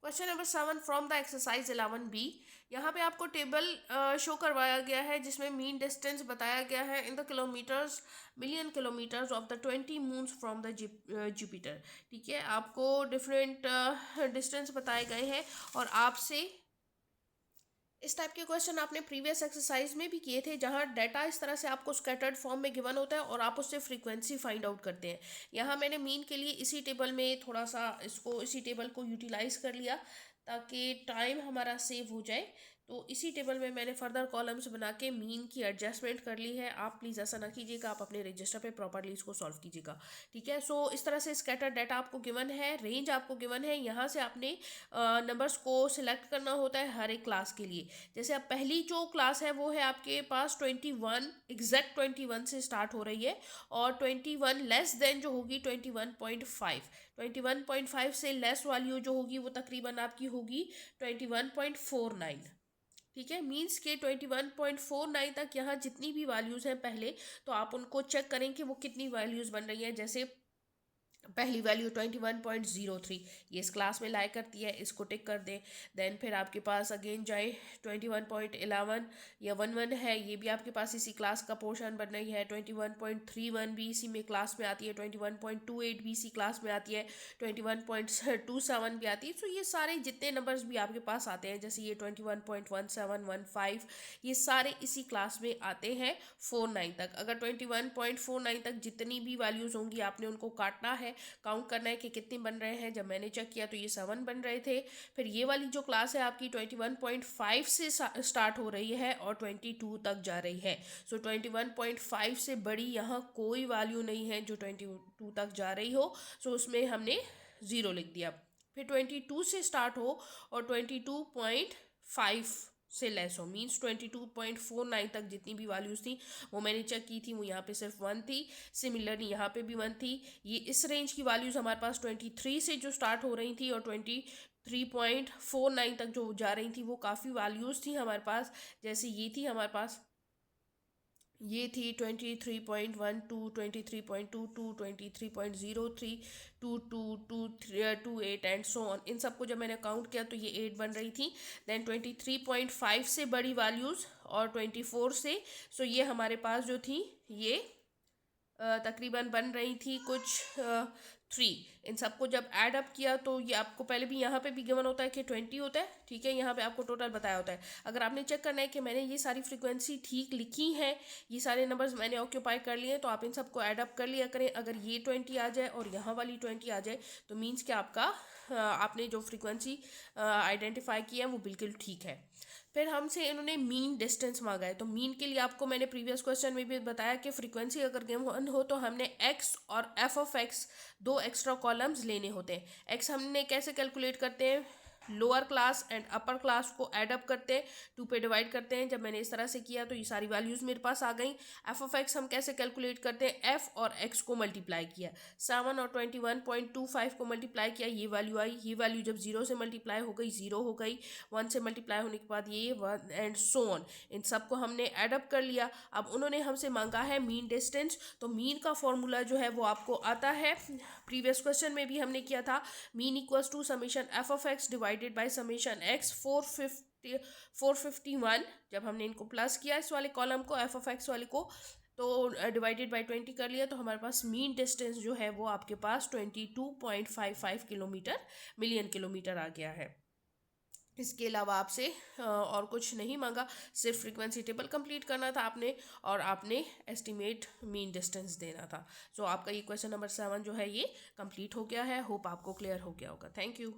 Question number 7 from the exercise 11B। यहाँ पे आपको टेबल शो करवाया गया है जिसमें मीन डिस्टेंस बताया गया है in the kilometres, million kilometres of the 20 moons from the Jupiter. ठीक है, आपको डिफरेंट डिस्टेंस बताए गए हैं और आपसे इस टाइप के क्वेश्चन आपने प्रीवियस एक्सरसाइज में भी किए थे, जहां डाटा इस तरह से आपको स्कैटर्ड फॉर्म में गिवन होता है और आप उससे फ्रीक्वेंसी फाइंड आउट करते हैं। यहाँ मैंने मीन के लिए इसी टेबल में थोड़ा सा इसी टेबल को यूटिलाइज कर लिया ताकि टाइम हमारा सेव हो जाए। तो इसी टेबल में मैंने फर्दर कॉलम्स बना के मीन की एडजस्टमेंट कर ली है। आप प्लीज़ ऐसा ना कीजिएगा, आप अपने रजिस्टर पे प्रॉपरली इसको सॉल्व कीजिएगा। ठीक है, सो इस तरह से स्कैटर डाटा आपको गिवन है, रेंज आपको गिवन है। यहाँ से आपने नंबर्स को सिलेक्ट करना होता है हर एक क्लास के लिए। जैसे अब पहली जो क्लास है वो है आपके पास 21, एग्जैक्ट 21 से स्टार्ट हो रही है, और 21 लेस देन जो होगी 21.5, 21.5 से लेस वैल्यू जो होगी वो तकरीबन आपकी होगी 21.49। ठीक है, मीन्स के 21.49 तक यहाँ जितनी भी वैल्यूज़ हैं पहले, तो आप उनको चेक करें कि वो कितनी वैल्यूज़ बन रही हैं। जैसे पहली वैल्यू 21.03 ये इस क्लास में लाया करती है, इसको टिक कर दें। देन फिर आपके पास अगेन जाए 21.11 या 11 है, ये भी आपके पास इसी क्लास का पोर्शन बन रही है। 21.31 भी इसी में क्लास में आती है, 21.28 भी इसी क्लास में आती है, 21.27 भी आती है। सो ये सारे जितने नंबर्स भी आपके पास आते हैं, जैसे ये 21.1715, ये सारे इसी क्लास में आते हैं 49 तक। अगर 21.49 तक जितनी भी वैल्यूज़ होंगी आपने उनको काटना है, काउंट करना है कि कितने बन रहे हैं। जब मैंने चेक किया तो ये 7 बन रहे थे। फिर ये वाली जो क्लास है आपकी 21.5 से स्टार्ट हो रही है और 22 तक जा रही है। सो 21.5 से बड़ी यहाँ कोई वैल्यू नहीं है जो 22 तक जा रही हो, सो उसमें हमने 0 लिख दिया। फिर 22 से स्टार्ट हो और 22.5 से लेस हो, मीन्स 22.49 तक जितनी भी वैल्यूज़ थी वो मैंने चेक की थी, वो यहाँ पे सिर्फ 1 थी। सिमिलरली यहाँ पे भी 1 थी। ये इस रेंज की वैल्यूज़ हमारे पास 23 से जो स्टार्ट हो रही थी और 23.49 तक जो जा रही थी वो काफ़ी वैल्यूज़ थी हमारे पास। जैसे ये थी हमारे पास, ये थी 23.12, 23.22, 23.03, 2228 एंड सो ऑन। इन सबको जब मैंने काउंट किया तो ये 8 बन रही थी। देन 23.5 से बड़ी वैल्यूज़ और 24 से, सो ये हमारे पास जो थी ये तकरीबन बन रही थी कुछ 3। इन सबको जब ऐड अप किया तो ये आपको पहले भी यहाँ पे भी गिवन होता है कि 20 होता है। ठीक है, यहाँ पे आपको टोटल बताया होता है। अगर आपने चेक करना है कि मैंने ये सारी फ्रीक्वेंसी ठीक लिखी है, ये सारे नंबर्स मैंने ऑक्यूपाई कर लिए हैं, तो आप इन सबको ऐड अप कर लिया करें। अगर ये 20 आ जाए और यहाँ वाली 20 आ जाए तो मीन्स कि आपका आपने जो फ्रीक्वेंसी आइडेंटिफाई किया है वो बिल्कुल ठीक है। फिर हमसे इन्होंने मीन डिस्टेंस मांगा है, तो मीन के लिए आपको मैंने प्रीवियस क्वेश्चन में भी बताया कि फ्रीक्वेंसी अगर गिवन हो तो हमने एक्स और एफ ऑफ एक्स दो एक्स्ट्रा कॉलम्स लेने होते हैं। एक्स हमने कैसे कैलकुलेट करते हैं, lower class and upper class को ऐड अप करते हैं, 2 पे डिवाइड करते हैं। जब मैंने इस तरह से किया तो ये सारी वैल्यूज़ मेरे पास आ गई। एफ ऑफ एक्स हम कैसे कैलकुलेट करते हैं, एफ और एक्स को मल्टीप्लाई किया, 7 और 21.25 को मल्टीप्लाई किया, ये वैल्यू आई। ये वैल्यू जब 0 से मल्टीप्लाई हो गई 0 हो गई, 1 से मल्टीप्लाई होने के बाद ये 1 एंड सो ऑन। इन सबको हमने ऐड अप कर लिया। अब उन्होंने हमसे मांगा है मीन डिस्टेंस, तो मीन का फॉर्मूला जो है वो आपको आता है, प्रीवियस क्वेश्चन में भी हमने किया था। Mean equals to summation F of X divided by summation X 451। जब हमने इनको प्लस किया इस वाले कॉलम को, एफ ऑफ एक्स वाले को, तो डिवाइडेड बाय 20 कर लिया, तो हमारे पास मीन डिस्टेंस जो है वो आपके पास 22.55 किलोमीटर मिलियन किलोमीटर आ गया है। इसके अलावा आपसे और कुछ नहीं मांगा, सिर्फ फ्रीक्वेंसी टेबल कंप्लीट करना था आपने और आपने एस्टिमेट मीन डिस्टेंस देना था। सो आपका ये क्वेश्चन नंबर 7 जो है ये कंप्लीट हो गया है। होप आपको क्लियर हो गया होगा। Thank you.